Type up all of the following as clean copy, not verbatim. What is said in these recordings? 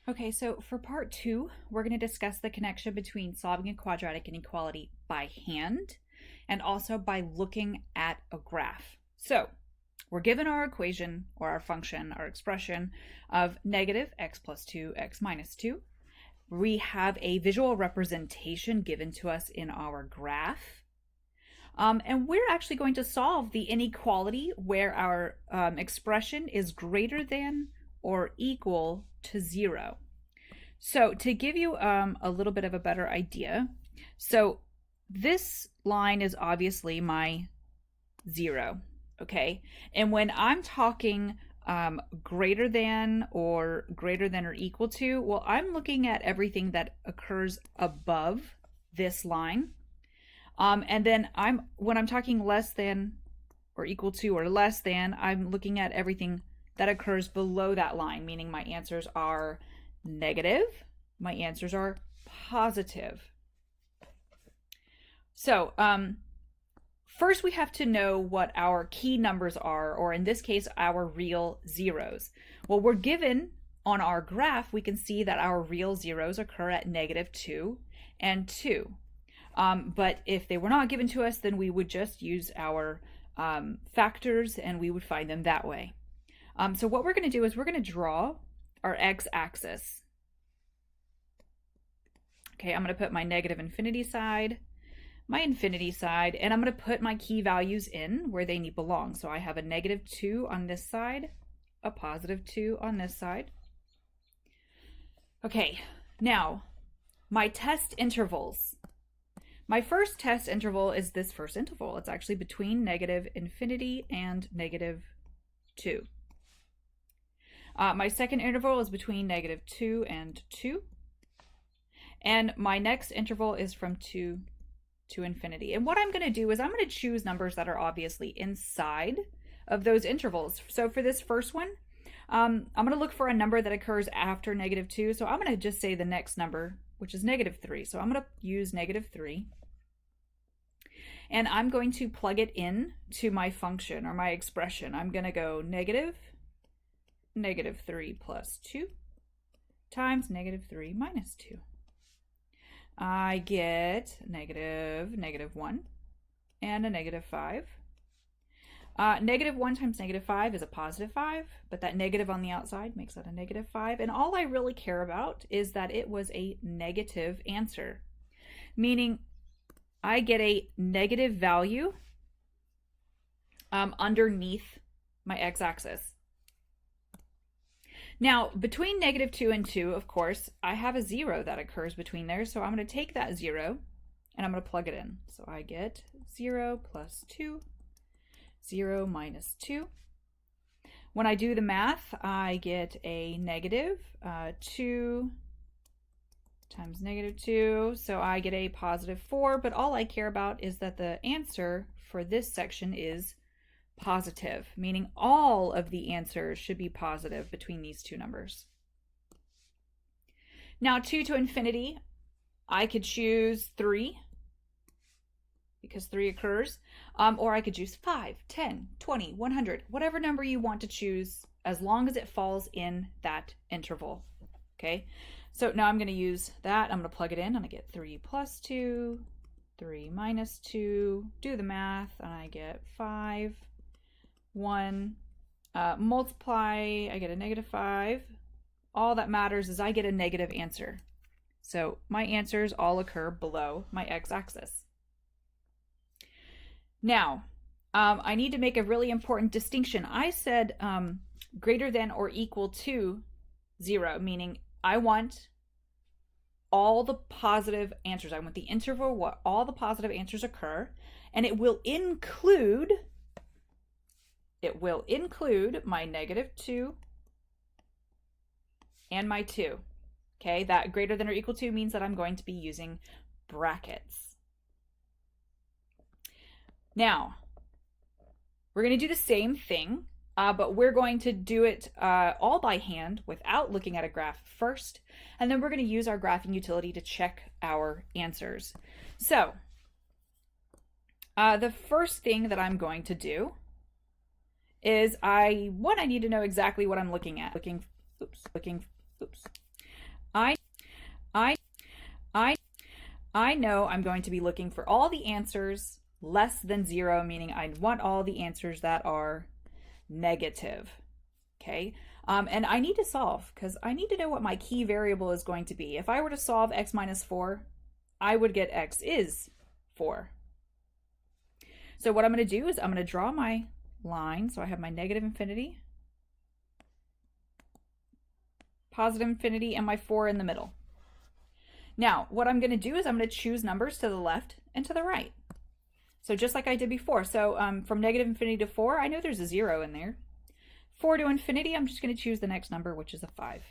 Okay, so for part two, we're going to discuss the connection between solving a quadratic inequality by hand and also by looking at a graph. So we're given our equation or our function, our expression of negative x plus 2, x minus 2. We have a visual representation given to us in our graph. And we're actually going to solve the inequality where our expression is greater than or equal to 0. So to give you a little bit of a better idea, so this line is obviously my 0, okay? And when I'm talking greater than or equal to, well, I'm looking at everything that occurs above this line. And then when I'm talking less than or equal to or less than, I'm looking at everything that occurs below that line, meaning my answers are negative, my answers are positive. So first we have to know what our key numbers are, or in this case, our real zeros. Well, we're given on our graph, we can see that our real zeros occur at -2 and 2. But if they were not given to us, then we would just use our factors and we would find them that way. So what we're going to do is we're going to draw our x-axis. Okay, I'm going to put my negative infinity side, my infinity side, and I'm going to put my key values in where they belong. So I have a -2 on this side, a +2 on this side. Okay, now my test intervals. My first test interval is this first interval. It's actually between negative infinity and -2. My second interval is between -2 and 2. And my next interval is from 2 to infinity. And what I'm going to do is I'm going to choose numbers that are obviously inside of those intervals. So for this first one, I'm going to look for a number that occurs after -2. So I'm going to just say the next number, which is -3. So I'm going to use -3. And I'm going to plug it in to my function or my expression. I'm going to go -3 plus 2 times -3 minus 2. I get -1 and a -5. -1 times -5 is a +5, but that negative on the outside makes that a -5. And all I really care about is that it was a negative answer, meaning I get a negative value underneath my x-axis. Now, between -2 and 2, of course, I have a 0 that occurs between there. So I'm going to take that 0 and I'm going to plug it in. So I get 0 plus 2, 0 minus 2. When I do the math, I get a -2 times -2. So I get a +4. But all I care about is that the answer for this section is positive, meaning all of the answers should be positive between these two numbers. Now 2 to infinity, I could choose 3 because 3 occurs, or I could choose 5, 10, 20, 100, whatever number you want to choose as long as it falls in that interval. Okay, so now I'm going to use that. I'm going to plug it in and I get 3 plus 2, 3 minus 2, do the math, and I get 5, 1, multiply, I get a -5. All that matters is I get a negative answer. So my answers all occur below my x-axis. Now, I need to make a really important distinction. I said greater than or equal to 0, meaning I want all the positive answers. I want the interval where all the positive answers occur, and it will include my -2 and my 2. Okay, that greater than or equal to means that I'm going to be using brackets. Now, we're going to do the same thing, but we're going to do it all by hand without looking at a graph first, and then we're going to use our graphing utility to check our answers. So, the first thing that I'm going to do is I need to know exactly what I'm looking at. I, I, I, I know I'm going to be looking for all the answers less than 0, meaning I want all the answers that are negative. Okay. And I need to solve because I need to know what my key variable is going to be. If I were to solve x minus 4, I would get x is 4. So what I'm going to do is I'm going to draw my line. So I have my negative infinity, positive infinity, and my 4 in the middle. Now, what I'm going to do is I'm going to choose numbers to the left and to the right. So just like I did before. So from negative infinity to 4, I know there's a 0 in there. 4 to infinity, I'm just going to choose the next number, which is a 5.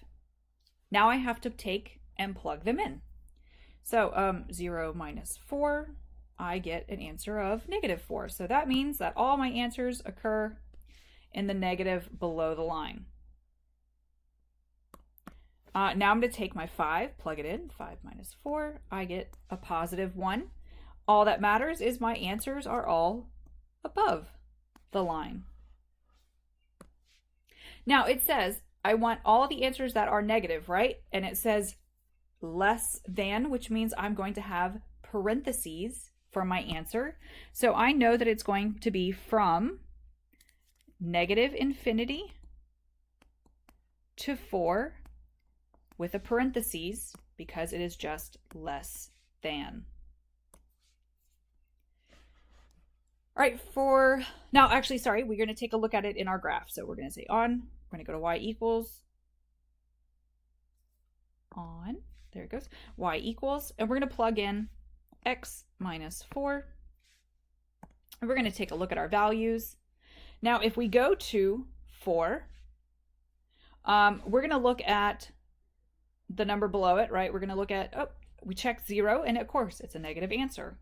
Now I have to take and plug them in. So 0 minus 4, I get an answer of negative 4. So that means that all my answers occur in the negative below the line. Now I'm going to take my 5, plug it in. 5 minus 4, I get a positive 1. All that matters is my answers are all above the line. Now it says I want all the answers that are negative, right? And it says less than, which means I'm going to have parentheses for my answer. So I know that it's going to be from negative infinity to 4 with a parentheses because it is just less than. All right, now actually, sorry, we're going to take a look at it in our graph. So we're going to say on, we're going to go to y equals on, there it goes, y equals, and we're going to plug in x minus 4. And we're going to take a look at our values. Now, if we go to 4, we're going to look at the number below it, right? We're going to look at, oh, we check 0, and of course, it's a negative answer.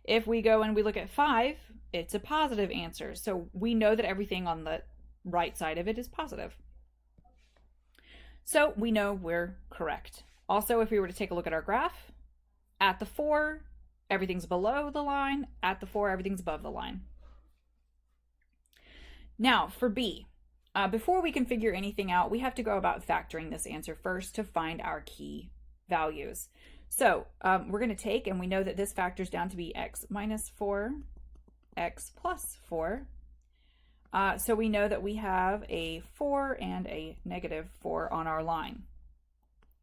If we go and we look at 5, it's a positive answer. So we know that everything on the right side of it is positive. So we know we're correct. Also, if we were to take a look at our graph, at the 4, everything's below the line. At the 4, everything's above the line. Now, for B, before we can figure anything out, we have to go about factoring this answer first to find our key values. So we're going to take, and we know that this factors down to be x minus 4, x plus 4. So we know that we have a 4 and a negative 4 on our line.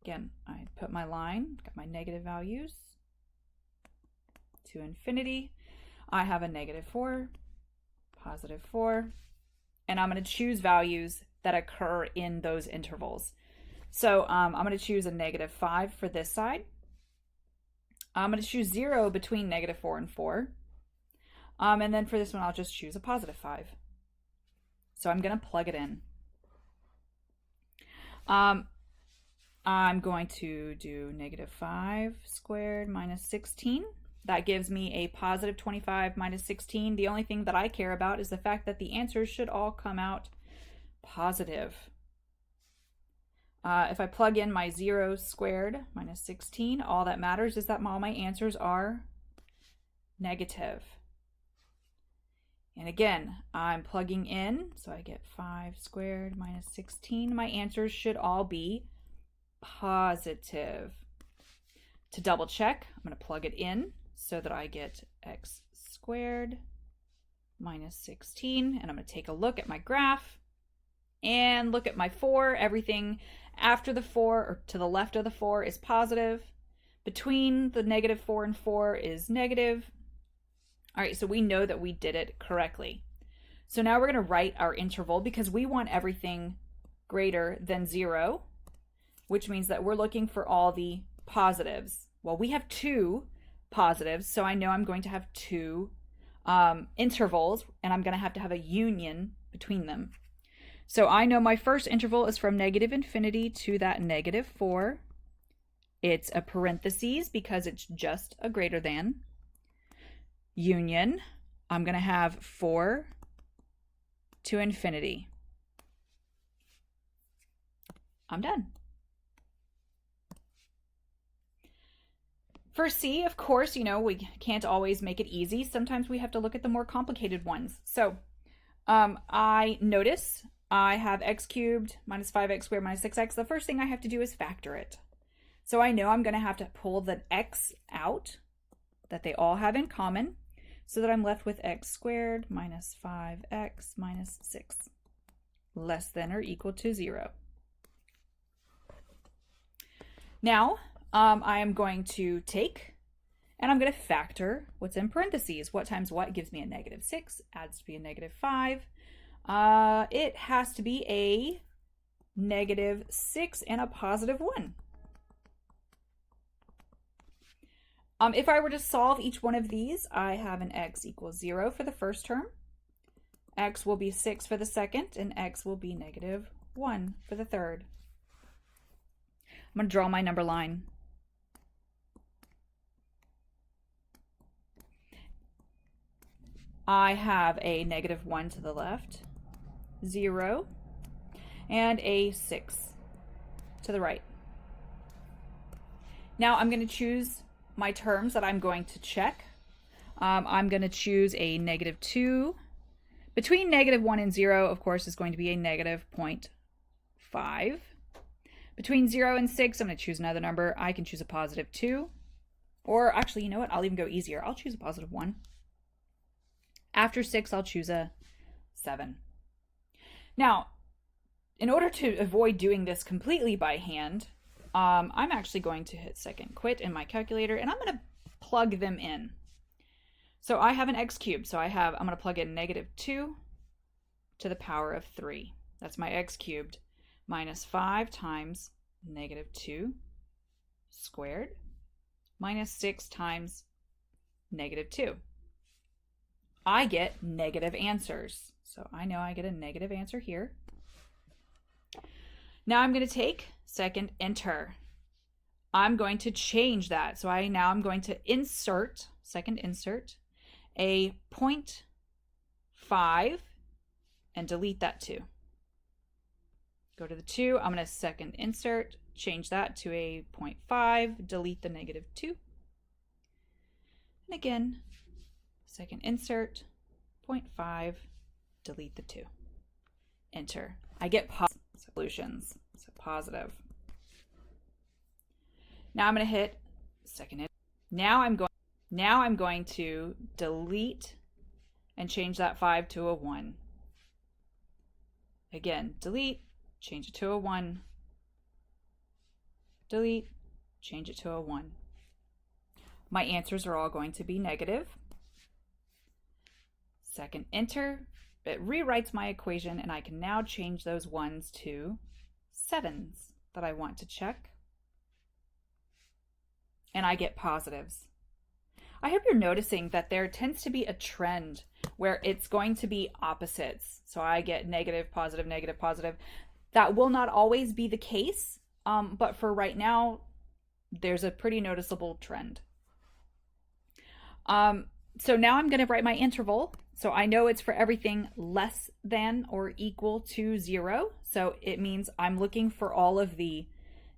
Again, I put my line, got my negative values to infinity. I have a negative 4, positive 4, and I'm going to choose values that occur in those intervals. So I'm going to choose a negative 5 for this side. I'm going to choose 0 between negative 4 and 4. And then for this one, I'll just choose a positive 5. So I'm going to plug it in. I'm going to do negative 5 squared minus 16. That gives me a positive 25 minus 16. The only thing that I care about is the fact that the answers should all come out positive. If I plug in my 0 squared minus 16, all that matters is that all my answers are negative. And again, I'm plugging in, so I get 5 squared minus 16. My answers should all be positive. To double check, I'm going to plug it in so that I get x squared minus 16. And I'm going to take a look at my graph and look at my 4. Everything after the 4 or to the left of the 4 is positive. Between the negative 4 and 4 is negative. All right, so we know that we did it correctly. So now we're going to write our interval because we want everything greater than 0, which means that we're looking for all the positives. Well, we have 2 positives, so I know I'm going to have 2 intervals, and I'm going to have a union between them. So I know my first interval is from negative infinity to that negative 4. It's a parentheses because it's just a greater than. Union, I'm going to have 4 to infinity. I'm done. For C, of course, we can't always make it easy. Sometimes we have to look at the more complicated ones. So I notice I have x cubed minus 5x squared minus 6x. The first thing I have to do is factor it. So I know I'm going to have to pull the x out that they all have in common, so that I'm left with x squared minus 5x minus 6 less than or equal to 0. Now I am going to take and I'm going to factor what's in parentheses. What times what gives me a negative 6, adds to be a negative 5. It has to be a negative 6 and a positive 1. If I were to solve each one of these, I have an x equals 0 for the first term, x will be 6 for the second, and x will be negative 1 for the third. I'm going to draw my number line. I have a negative 1 to the left, 0, and a 6 to the right. Now I'm going to choose my terms that I'm going to check. I'm going to choose a negative 2. Between negative 1 and 0, of course, is going to be a negative 0.5. Between 0 and 6, I'm going to choose another number. I can choose a positive 2. Or actually, you know what? I'll even go easier. I'll choose a positive 1. After 6, I'll choose a 7. Now, in order to avoid doing this completely by hand, I'm actually going to hit second quit in my calculator, and I'm going to plug them in. So I have an x cubed, so I'm going to plug in negative 2 to the power of 3. That's my x cubed, minus 5 times negative 2 squared, minus 6 times negative 2. I get negative answers. So I know I get a negative answer here. Now I'm going to take second enter. I'm going to change that. So now I'm going to insert, second insert, a 0.5 and delete that 2. Go to the 2, I'm going to second insert, change that to a 0.5, delete the negative 2. And again, second insert, 0.5, delete the 2. Enter. I get positive solutions, so positive. Now I'm going to hit second enter. Now I'm going to delete and change that 5 to a 1. Again, delete, change it to a 1. Delete, change it to a 1. My answers are all going to be negative. Second enter, it rewrites my equation, and I can now change those 1s to 7s that I want to check. And I get positives. I hope you're noticing that there tends to be a trend where it's going to be opposites. So I get negative, positive, negative, positive. That will not always be the case, but for right now, there's a pretty noticeable trend. So now I'm going to write my interval. So I know it's for everything less than or equal to 0. So it means I'm looking for all of the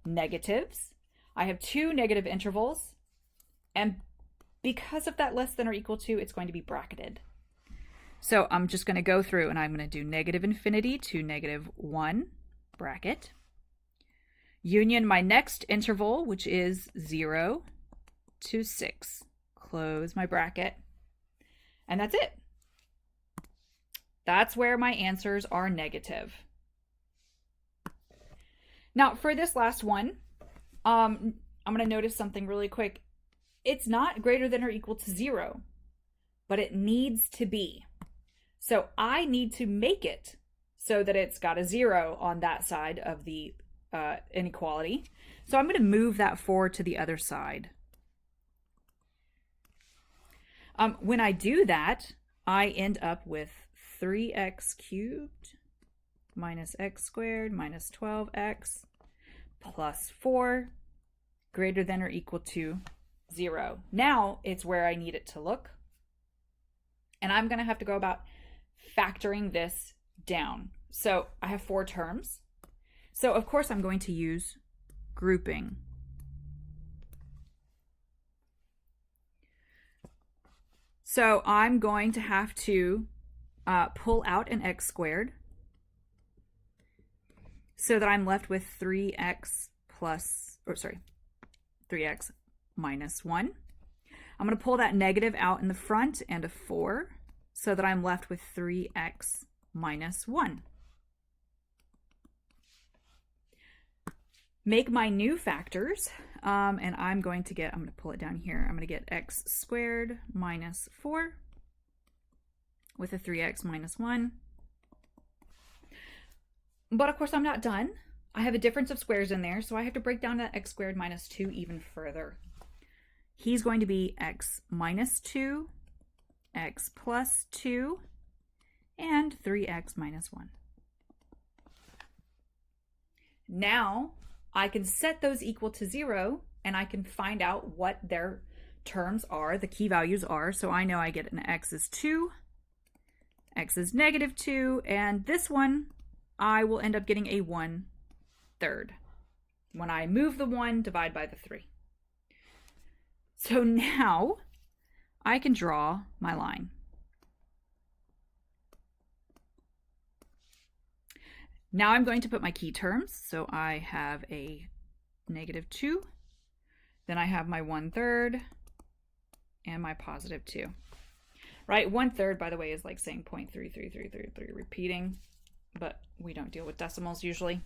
negatives. I have 2 negative intervals, and because of that less than or equal to, it's going to be bracketed. So I'm just going to go through and I'm going to do negative infinity to negative 1, bracket, union my next interval, which is 0 to 6, close my bracket, and that's it. That's where my answers are negative. Now for this last one, I'm going to notice something really quick. It's not greater than or equal to 0, but it needs to be. So I need to make it so that it's got a 0 on that side of the inequality. So I'm going to move that forward to the other side. When I do that, I end up with 3x cubed minus x squared minus 12x plus 4 greater than or equal to 0. Now it's where I need it to look. And I'm going to have to go about factoring this down. So I have 4 terms. So of course I'm going to use grouping. So I'm going to have to pull out an x squared so that I'm left with 3x plus, or sorry, 3x minus 1. I'm going to pull that negative out in the front and a 4 so that I'm left with 3x minus 1. Make my new factors, and I'm going to pull it down here. I'm going to get x squared minus 4 with a 3x minus 1. But of course I'm not done. I have a difference of squares in there, so I have to break down that x squared minus 2 even further. He's going to be x minus 2, x plus 2, and 3x minus 1. Now I can set those equal to 0, and I can find out what their terms are, the key values are. So I know I get an x is 2, x is negative 2, and this one I will end up getting a 1/3. When I move the 1, divide by the 3. So now I can draw my line. Now I'm going to put my key terms. So I have a negative 2, then I have my 1/3, and my positive 2. Right, 1/3, by the way, is like saying 0.33333 repeating, but we don't deal with decimals usually.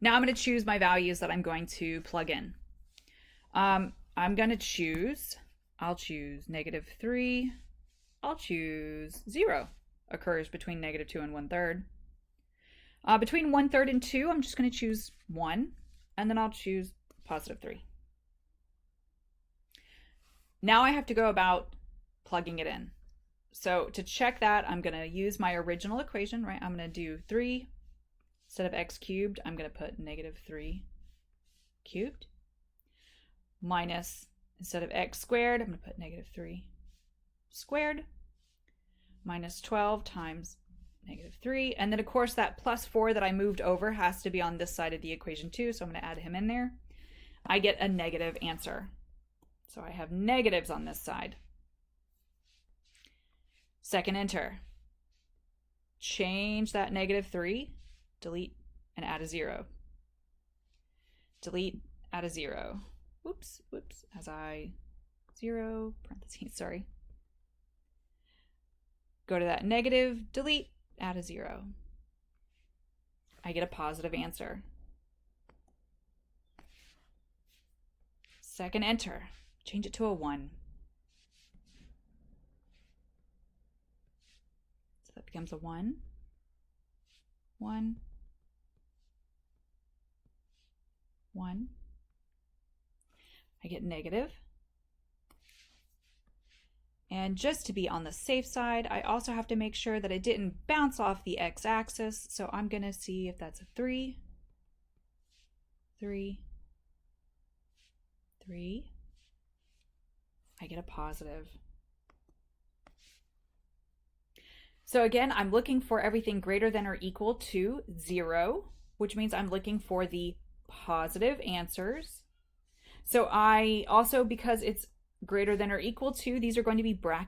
Now I'm going to choose my values that I'm going to plug in. I'm going to choose, I'll choose negative 3, I'll choose 0, occurs between negative 2 and 1/3. Between 1/3 and 2, I'm just going to choose 1, and then I'll choose positive 3. Now I have to go about plugging it in. So to check that, I'm going to use my original equation, right? I'm going to do 3, instead of x cubed, I'm going to put negative 3 cubed, minus, instead of x squared, I'm going to put negative 3 squared, minus 12 times negative 3. And then, of course, that plus 4 that I moved over has to be on this side of the equation too, so I'm going to add him in there. I get a negative answer. So I have negatives on this side. Second enter. Change that negative 3, delete, and add a 0. Delete, add a 0. Whoops, as I 0, parentheses, sorry. Go to that negative, delete, add a 0. I get a positive answer. Second enter, change it to a 1. So that becomes a 1, 1, 1. I get negative. And just to be on the safe side, I also have to make sure that it didn't bounce off the x-axis. So I'm going to see if that's a 3, 3, 3. I get a positive. So again, I'm looking for everything greater than or equal to 0, which means I'm looking for the positive answers. So I also, because it's greater than or equal to, these are going to be brackets.